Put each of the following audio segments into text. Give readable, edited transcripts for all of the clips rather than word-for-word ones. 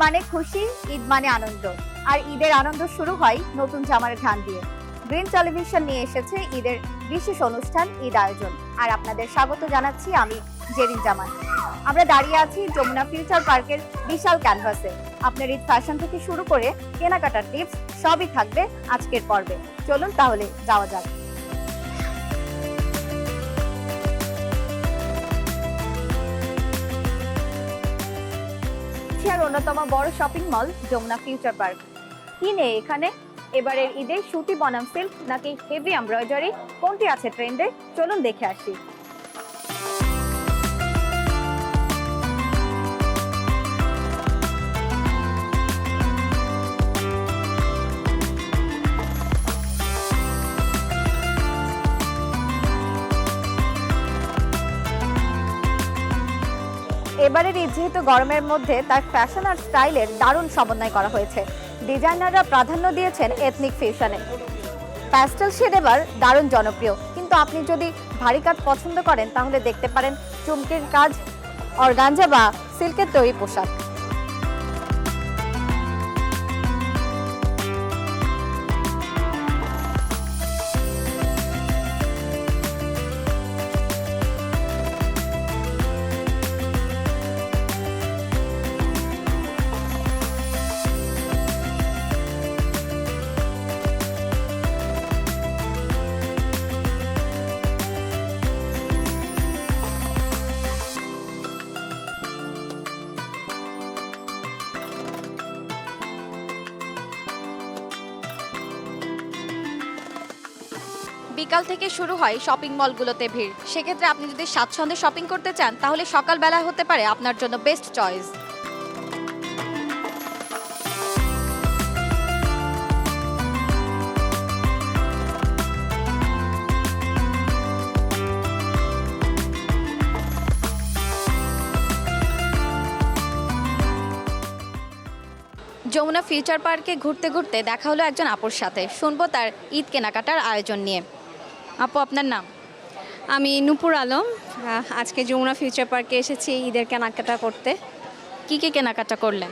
মানে খুশি, ঈদ মানে আনন্দ। আর ঈদের আনন্দ শুরু হয় নতুন জামার ঘ্রাণ দিয়ে। গ্রিন টেলিভিশন নিয়ে এসেছে ঈদের বিশেষ অনুষ্ঠান ঈদ আয়োজন। আর আপনাদের স্বাগত জানাচ্ছি আমি জেরিন জামান। আমরা দাঁড়িয়ে আছি যমুনা ফিউচার পার্কের বিশাল ক্যানভাসে। আপনার ঈদ ফ্যাশন থেকে শুরু করে কেনাকাটার টিপস সবই থাকবে আজকের পর্বে। চলুন তাহলে যাওয়া যাক। এশিয়ার অন্যতম বড় shopping mall Jamuna future park. কি নেই এখানে? এবারের ঈদে সুতি বনাম সিল্ক নাকি হেভি এমব্রয়ডারি, কোনটি আছে ট্রেন্ডে? চলুন দেখে আসি। এবারের ঈদ যেহেতু গরমের মধ্যে, তার ফ্যাশন আর স্টাইলের দারুণ সমন্বয় করা হয়েছে। ডিজাইনাররা প্রাধান্য দিয়েছেন এথনিক ফিউশনে। প্যাস্টেল শেড এবার দারুণ জনপ্রিয়, কিন্তু আপনি যদি ভারী কাজ পছন্দ করেন তাহলে দেখতে পারেন চুমকির কাজ, অর্গানজা বা সিল্কের তৈরি পোশাক। বিকাল থেকে শুরু হয় শপিং মলগুলোতে ভিড়। সেক্ষেত্রে আপনি যদি স্বাচ্ছন্দ্যে শপিং করতে চান তাহলে সকালবেলা হতে পারে আপনার জন্য বেস্ট চয়েস। যমুনা ফিউচার পার্কে ঘুরতে ঘুরতে দেখা হলো একজন আপুর সাথে। শুনবো তার ঈদ কেনাকাটার আয়োজন নিয়ে। আপু, আপনার নাম? আমি নূপুর আলম। আজকে যমুনা ফিউচার পার্কে এসেছি ঈদের কেনাকাটা করতে। কি কি কেনাকাটা করলেন?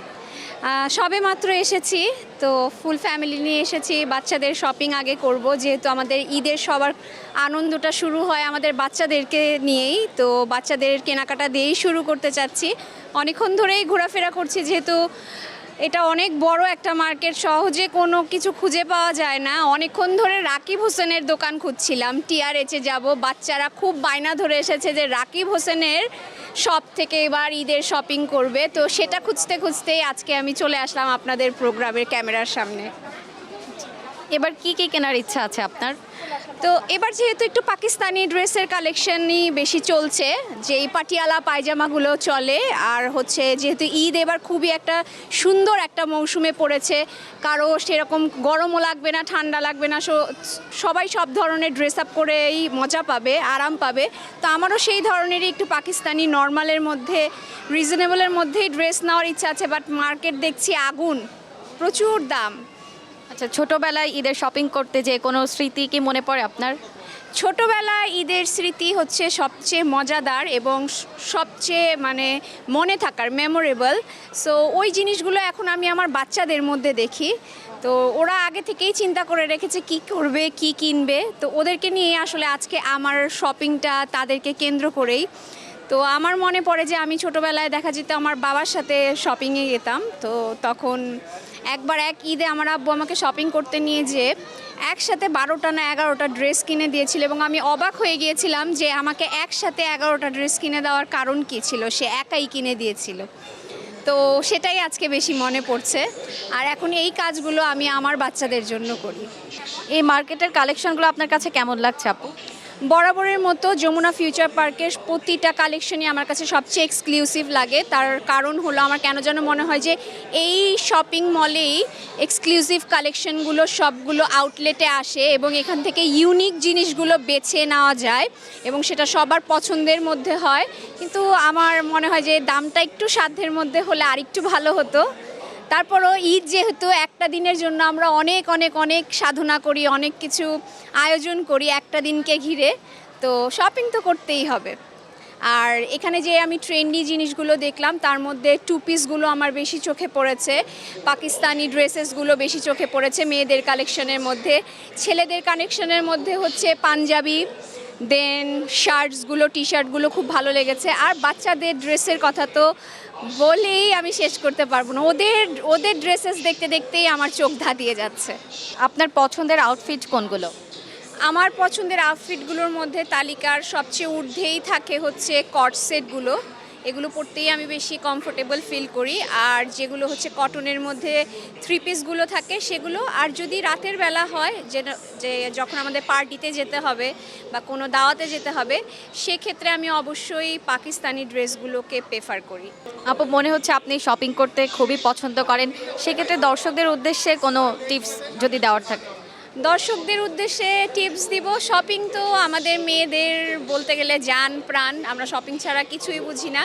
সবে মাত্র এসেছি, তো ফুল ফ্যামিলি নিয়ে এসেছি। বাচ্চাদের শপিং আগে করব, যেহেতু আমাদের ঈদের সবার আনন্দটা শুরু হয় আমাদের বাচ্চাদেরকে নিয়েই, তো বাচ্চাদের কেনাকাটা দিয়েই শুরু করতে চাচ্ছি। অনেকক্ষণ ধরেই ঘোরাফেরা করছি, যেহেতু এটা অনেক বড় একটা মার্কেট, সহজে কোনো কিছু খুঁজে পাওয়া যায় না। অনেকক্ষণ ধরে রাকিব হোসেনের দোকান খুঁজছিলাম, টিআরএচে যাব। বাচ্চারা খুব বায়না ধরে এসেছে যে রাকিব হোসেনের শপ থেকে এবার ঈদের শপিং করবে, তো সেটা খুঁজতে খুঁজতেই আজকে আমি চলে আসলাম আপনাদের প্রোগ্রামের ক্যামেরার সামনে। এবার কি কি কেনার ইচ্ছা আছে আপনার? তো এবার যেহেতু একটু পাকিস্তানি ড্রেসের কালেকশনই বেশি চলছে, যেই পাটিয়ালা পায়জামাগুলো চলে, আর হচ্ছে যেহেতু ঈদ এবার খুবই একটা সুন্দর একটা মৌসুমে পড়েছে, কারো সেরকম গরমও লাগবে না, ঠান্ডা লাগবে না, সবাই সব ধরনের ড্রেস আপ করেই মজা পাবে, আরাম পাবে। তো আমারও সেই ধরনেরই একটু পাকিস্তানি নর্মালের মধ্যে, রিজনেবলের মধ্যেই ড্রেস নেওয়ার ইচ্ছা আছে। বাট মার্কেট দেখছি আগুন, প্রচুর দাম। আচ্ছা, ছোটবেলায় ঈদের শপিং করতে যে কোনো স্মৃতি কি মনে পড়ে আপনার? ছোটোবেলায় ঈদের স্মৃতি হচ্ছে সবচেয়ে মজাদার এবং সবচেয়ে মনে থাকার, মেমোরেবল। সো ওই জিনিসগুলো এখন আমি আমার বাচ্চাদের মধ্যে দেখি। তো ওরা আগে থেকেই চিন্তা করে রেখেছে কি করবে, কি কিনবে। তো ওদেরকে নিয়ে আসলে আজকে আমার শপিংটা তাদেরকে কেন্দ্র করেই। তো আমার মনে পড়ে যে আমি ছোটোবেলায় দেখা যেত আমার বাবার সাথে শপিংয়ে যেতাম। তো তখন একবার এক ঈদে আমার আব্বু আমাকে শপিং করতে নিয়ে যেয়ে একসাথে 12টা না 11টা ড্রেস কিনে দিয়েছিল, এবং আমি অবাক হয়ে গিয়েছিলাম যে আমাকে একসাথে 11টা ড্রেস কিনে দেওয়ার কারণ কী ছিল। সে একাই কিনে দিয়েছিল। তো সেটাই আজকে বেশি মনে পড়ছে। আর এখন এই কাজগুলো আমি আমার বাচ্চাদের জন্য করি। এই মার্কেটের কালেকশনগুলো আপনার কাছে কেমন লাগছে আপু? বরাবরের মতো যমুনা ফিউচার পার্কের প্রতিটা কালেকশনই আমার কাছে সবচেয়ে এক্সক্লুসিভ লাগে। তার কারণ হলো আমার কেন যেন মনে হয় যে এই শপিং মলেই এক্সক্লুসিভ কালেকশনগুলো সবগুলো আউটলেটে আসে, এবং এখান থেকে ইউনিক জিনিসগুলো বেছে নেওয়া যায় এবং সেটা সবার পছন্দের মধ্যে হয়। কিন্তু আমার মনে হয় যে দামটা একটু সাধ্যের মধ্যে হলে আরেকটু ভালো হতো। তারপরও ঈদ যেহেতু একটা দিনের জন্য আমরা অনেক অনেক অনেক সাধনা করি, অনেক কিছু আয়োজন করি একটা দিনকে ঘিরে, তো শপিং তো করতেই হবে। আর এখানে যে আমি ট্রেন্ডি জিনিসগুলো দেখলাম তার মধ্যে টু পিসগুলো আমার বেশি চোখে পড়েছে, পাকিস্তানি ড্রেসেসগুলো বেশি চোখে পড়েছে মেয়েদের কালেকশনের মধ্যে। ছেলেদের কালেকশনের মধ্যে হচ্ছে পাঞ্জাবি, দেন শার্টসগুলো, টি শার্টগুলো খুব ভালো লেগেছে। আর বাচ্চাদের ড্রেসের কথা তো বলেই আমি শেষ করতে পারবো না, ওদের ওদের ড্রেসেস দেখতে দেখতেই আমার চোখ ধাঁধিয়ে যাচ্ছে। আপনার পছন্দের আউটফিট কোনগুলো? আমার পছন্দের আউটফিটগুলোর মধ্যে তালিকার সবচেয়ে ঊর্ধ্বেই থাকে হচ্ছে কট সেটগুলো, এগুলো পরতেই আমি বেশি কমফোর্টেবল ফিল করি। আর যেগুলো হচ্ছে কটনের মধ্যে থ্রি পিসগুলো থাকে সেগুলো। আর যদি রাতের বেলা হয় যে যখন আমাদের পার্টিতে যেতে হবে বা কোনো দাওয়াতে যেতে হবে, সেক্ষেত্রে আমি অবশ্যই পাকিস্তানি ড্রেসগুলোকে প্রেফার করি। আপু, মনে হচ্ছে আপনি শপিং করতে খুবই পছন্দ করেন, সেক্ষেত্রে দর্শকদের উদ্দেশ্যে কোনো টিপস যদি দেওয়ার থাকে? দর্শকদের উদ্দেশ্যে টিপস দিব, শপিং তো আমাদের মেয়েদের বলতে গেলে জান প্রাণ, আমরা শপিং ছাড়া কিছুই বুঝি না।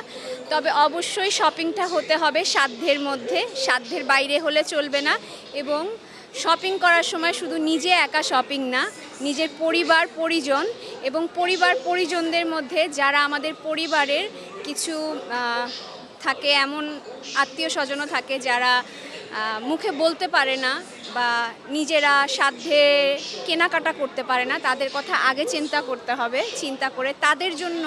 তবে অবশ্যই শপিংটা হতে হবে সাধ্যের মধ্যে, সাধ্যের বাইরে হলে চলবে না। এবং শপিং করার সময় শুধু নিজে একা শপিং না, নিজের পরিবার পরিজন এবং পরিবার পরিজনদের মধ্যে যারা আমাদের পরিবারের কিছু থাকে, এমন আত্মীয় স্বজনও থাকে যারা মুখে বলতে পারে না বা নিজেরা সাধ্যে কেনাকাটা করতে পারে না, তাদের কথা আগে চিন্তা করতে হবে। চিন্তা করে তাদের জন্য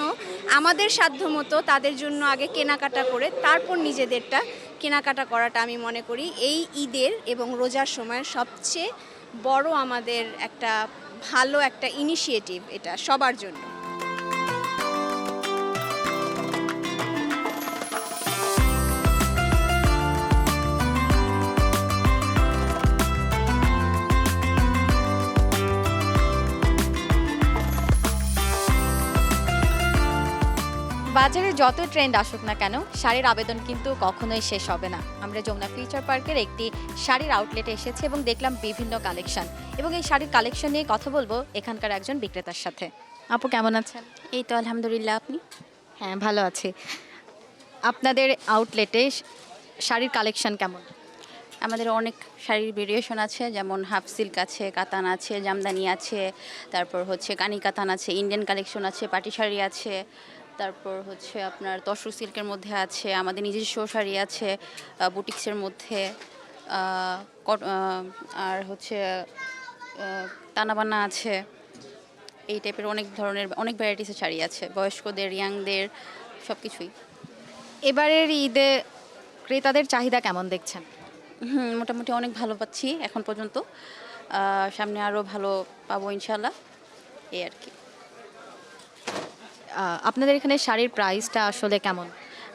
আমাদের সাধ্যমতো তাদের জন্য আগে কেনাকাটা করে তারপর নিজেদেরটা কেনাকাটা করাটা আমি মনে করি এই ঈদের এবং রোজার সময়ের সবচেয়ে বড় আমাদের একটা ভালো একটা ইনিশিয়েটিভ, এটা সবার জন্য। বাজারে যত ট্রেন্ড আসুক না কেন, শাড়ির আবেদন কিন্তু কখনোই শেষ হবে না। আমরা যমুনা ফিউচার পার্কের একটি শাড়ির আউটলেটে এসেছি এবং দেখলাম বিভিন্ন কালেকশন, এবং এই শাড়ির কালেকশন নিয়ে কথা বলবো এখানকার একজন বিক্রেতার সাথে। আপু, কেমন আছেন? এই তো আলহামদুলিল্লাহ, আপনি? হ্যাঁ, ভালো আছি। আপনাদের আউটলেটে শাড়ির কালেকশন কেমন? আমাদের অনেক শাড়ির ভেরিয়েশন আছে, যেমন হাফ সিল্ক আছে, কাতান আছে, জামদানি আছে, তারপর হচ্ছে কানি কাতান আছে, ইন্ডিয়ান কালেকশন আছে, পাটি শাড়ি আছে, তারপর হচ্ছে আপনার তসর সিল্কের মধ্যে আছে, আমাদের নিজস্ব শাড়ি আছে বুটিক্সের মধ্যে, আর হচ্ছে টানাবানা আছে। এই টাইপের অনেক ধরনের অনেক ভ্যারাইটিসের শাড়ি আছে, বয়স্কদের, ইয়াংদের, সব কিছুই। এবারের ঈদে ক্রেতাদের চাহিদা কেমন দেখছেন? মোটামুটি অনেক ভালো পাচ্ছি এখন পর্যন্ত, সামনে আরও ভালো পাবো ইনশাল্লাহ, এই আর কি। আপনাদের এখানে শাড়ির প্রাইসটা আসলে কেমন?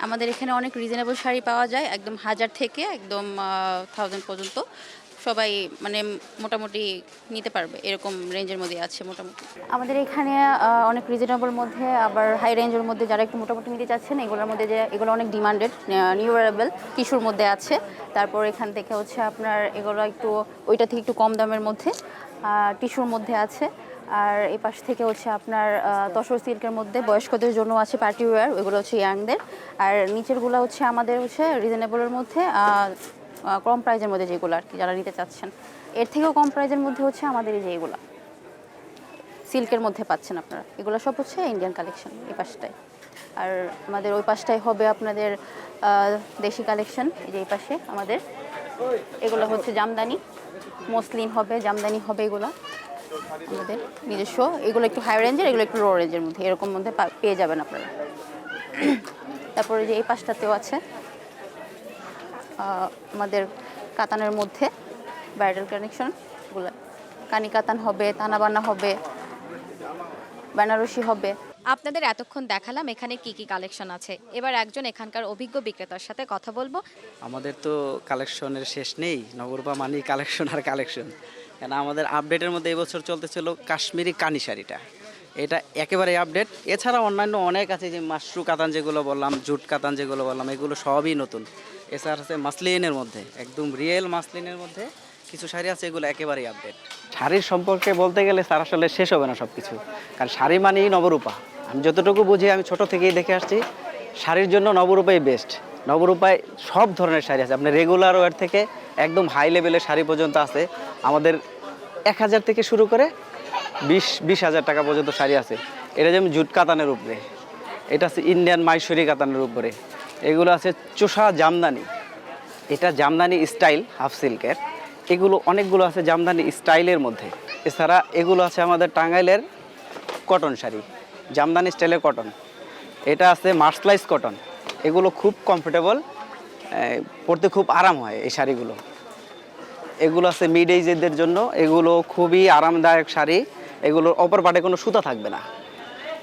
আমাদের এখানে অনেক রিজনেবল শাড়ি পাওয়া যায়, একদম 1000 থেকে একদম 1000 পর্যন্ত, সবাই মানে মোটামুটি নিতে পারবে, এরকম রেঞ্জের মধ্যে আছে মোটামুটি। আমাদের এখানে অনেক রিজনেবল মধ্যে আবার হাই রেঞ্জের মধ্যে যারা একটু মোটামুটি নিতে চাচ্ছেন, এগুলোর মধ্যে যে এগুলো অনেক ডিমান্ডেড নিউ অ্যারাইভেল টিস্যুর মধ্যে আছে। তারপর এখান থেকে হচ্ছে আপনার এগুলো একটু ওইটা থেকে একটু কম দামের মধ্যে টিস্যুর মধ্যে আছে। আর এই পাশ থেকে হচ্ছে আপনার তসর সিল্কের মধ্যে বয়স্কদের জন্য আছে পার্টি ওয়্যার, ওইগুলো হচ্ছে ইয়াংদের। আর নিচেরগুলো হচ্ছে আমাদের হচ্ছে রিজনেবলের মধ্যে কম প্রাইজের মধ্যে যেগুলো আর কি যারা নিতে চাচ্ছেন। এর থেকেও কম প্রাইজের মধ্যে হচ্ছে আমাদের এই যে এগুলো সিল্কের মধ্যে পাচ্ছেন আপনারা, এগুলো সব হচ্ছে ইন্ডিয়ান কালেকশন এই পাশটায়। আর আমাদের ওই পাশটায় হবে আপনাদের দেশি কালেকশন, এই যে এই পাশে আমাদের এগুলো হচ্ছে জামদানি, মসলিন হবে, জামদানি হবে, এগুলো আমাদের নিজস্ব। এগুলো একটু হাই রেঞ্জের, এগুলো একটু লো রেঞ্জের মধ্যে, এরকম মধ্যে পেয়ে যাবেন আপনারা। তারপরে যে এই পাশটাতেও আছে আমাদের কাতানের মধ্যে ব্রাইডাল কালেকশনগুলো, কানি কাতান হবে, তানাবানা হবে, বেনারসি হবে। আপনাদের এতক্ষণ দেখালাম এখানে কি কি কালেকশন আছে, এবার একজন এখানকার অভিজ্ঞ বিক্রেতার সাথে কথা বলবো। আমাদের তো কালেকশনের শেষ নেই, নগরবা মানি কালেকশন আর কালেকশন। কেন আমাদের আপডেটের মধ্যে এবছর চলতেছিল কাশ্মীরি কানি শাড়িটা, এটা একেবারে আপডেট। এছাড়া অন্যান্য অনেক আছে, যে মাশরু কাতান যেগুলো বললাম, জুট কাতান যেগুলো বললাম, এগুলো সবই নতুন। এছাড়া আছে মাসলিনের মধ্যে, একদম রিয়েল মাসলিনের মধ্যে কিছু শাড়ি আছে, এগুলো একেবারেই আপডেট। শাড়ির সম্পর্কে বলতে গেলে তার আসলে শেষ হবে না সব কিছু, কারণ শাড়ি মানেই নবরূপা। আমি যতটুকু বুঝি, আমি ছোট থেকেই দেখে আসছি, শাড়ির জন্য নবরূপাই বেস্ট। নবরূপায় সব ধরনের শাড়ি আছে, আপনার রেগুলার ওয়ার থেকে একদম হাই লেভেলের শাড়ি পর্যন্ত আছে। আমাদের 1000 থেকে শুরু করে 20,000 টাকা পর্যন্ত শাড়ি আছে। এটা যেমন জুট কাতানের উপরে, এটা আছে ইন্ডিয়ান মাইশরি কাতানের উপরে। এগুলো আছে চোষা জামদানি, এটা জামদানি স্টাইল হাফ সিল্কের। এগুলো অনেকগুলো আছে জামদানি স্টাইলের মধ্যে। এছাড়া এগুলো আছে আমাদের টাঙ্গাইলের কটন শাড়ি, জামদানি স্টাইলের কটন। এটা আছে মার্সলাইজ কটন। এগুলো খুব কমফোর্টেবল, পরতে খুব আরাম হয় এই শাড়িগুলো। এগুলো আছে মিড এজেদের জন্য, এগুলো খুবই আরামদায়ক শাড়ি। এগুলোর অপর পাটে কোনো সুতা থাকবে না।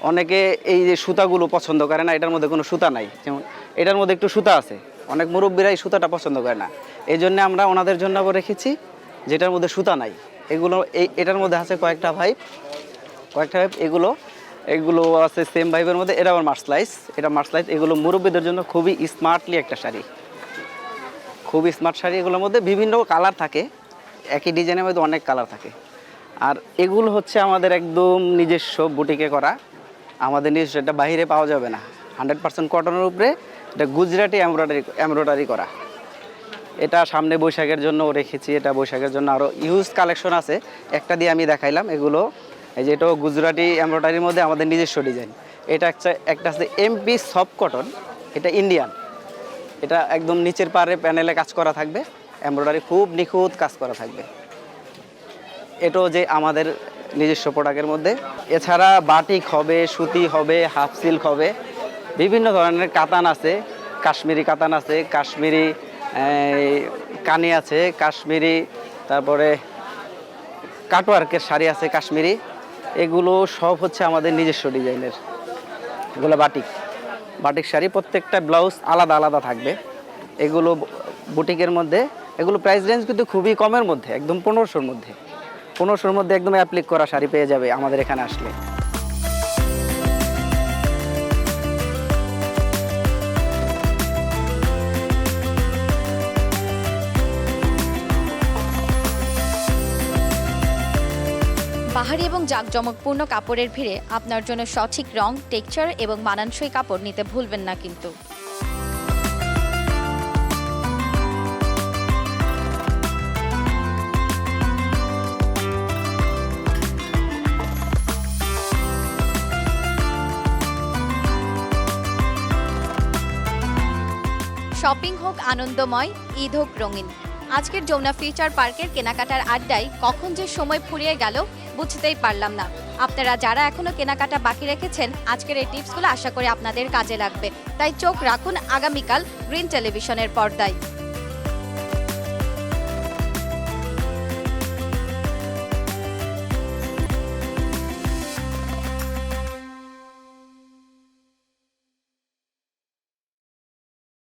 অনেকে এই যে সুতাগুলো পছন্দ করে না, এটার মধ্যে কোনো সুতা নাই, যেমন এটার মধ্যে একটু সুতা আছে। অনেক মুরব্বীরা এই সুতাটা পছন্দ করে না, এই জন্য আমরা ওনাদের জন্য আবার রেখেছি যেটার মধ্যে সুতা নাই। এগুলো এটার মধ্যে আছে কয়েকটা ভাইব। এগুলো আছে সেম ভাইবের মধ্যে। এটা আবার মার্সলাইজ, এগুলো মুরব্বীদের জন্য খুবই স্মার্টলি একটা শাড়ি, খুবই স্মার্ট শাড়ি। এগুলোর মধ্যে বিভিন্ন কালার থাকে, একই ডিজাইনের মধ্যে অনেক কালার থাকে। আর এগুলো হচ্ছে আমাদের একদম নিজস্ব বুটিকে করা, আমাদের নিজস্ব, এটা বাইরে পাওয়া যাবে না। 100% কটনের উপরে, এটা গুজরাটি এমব্রয়ডারি করা। এটা সামনে বৈশাখের জন্য রেখেছি, এটা বৈশাখের জন্য আরও ইউজ কালেকশন আছে, একটা দিয়ে আমি দেখাইলাম। এগুলো এই যে এটাও গুজরাটি এমব্রয়ডারির মধ্যে আমাদের নিজস্ব ডিজাইন। এটা একটা আছে এমপি সফট কটন, এটা ইন্ডিয়ান। এটা একদম নিচের পারে প্যানেলে কাজ করা থাকবে, এমব্রয়ডারি খুব নিখুঁত কাজ করা থাকবে। এটাও যে আমাদের নিজস্ব প্রোডাক্টের মধ্যে। এছাড়া বাটিক হবে, সুতি হবে, হাফ সিল্ক হবে, বিভিন্ন ধরনের কাতান আছে, কাশ্মীরি কাতান আছে, কাশ্মীরি কানি আছে, কাশ্মীরি, তারপরে কাটওয়ার্কের শাড়ি আছে কাশ্মীরি। এগুলো সব হচ্ছে আমাদের নিজস্ব ডিজাইনের। এগুলো বাটিক শাড়ি, প্রত্যেকটা ব্লাউজ আলাদা আলাদা থাকবে। এগুলো বুটিকের মধ্যে। এগুলো প্রাইস রেঞ্জ কিন্তু খুবই কমের মধ্যে, একদম 1500-র মধ্যে একদম অ্যাপ্লিক করা শাড়ি পেয়ে যাবে আমাদের এখানে আসলে। বাহারি এবং জাঁকজমকপূর্ণ কাপড়ের ভিড়ে আপনার জন্য সঠিক রং, টেক্সচার এবং মানানসই কাপড় নিতে ভুলবেন না কিন্তু। শপিং হোক আনন্দময়, ঈদ হোক রঙিন। আজকের যমুনা ফিউচার পার্কের কেনাকাটার আড্ডায় কখন যে সময় ফুরিয়ে গেল বুঝতেই পারলাম না। আপনারা যারা এখনো কেনাকাটা বাকি রেখেছেন, আজকের এই টিপসগুলো আশা করি আপনাদের কাজে লাগবে। তাই চোখ রাখুন আগামীকাল গ্রিন টেলিভিশনের পর্দায়।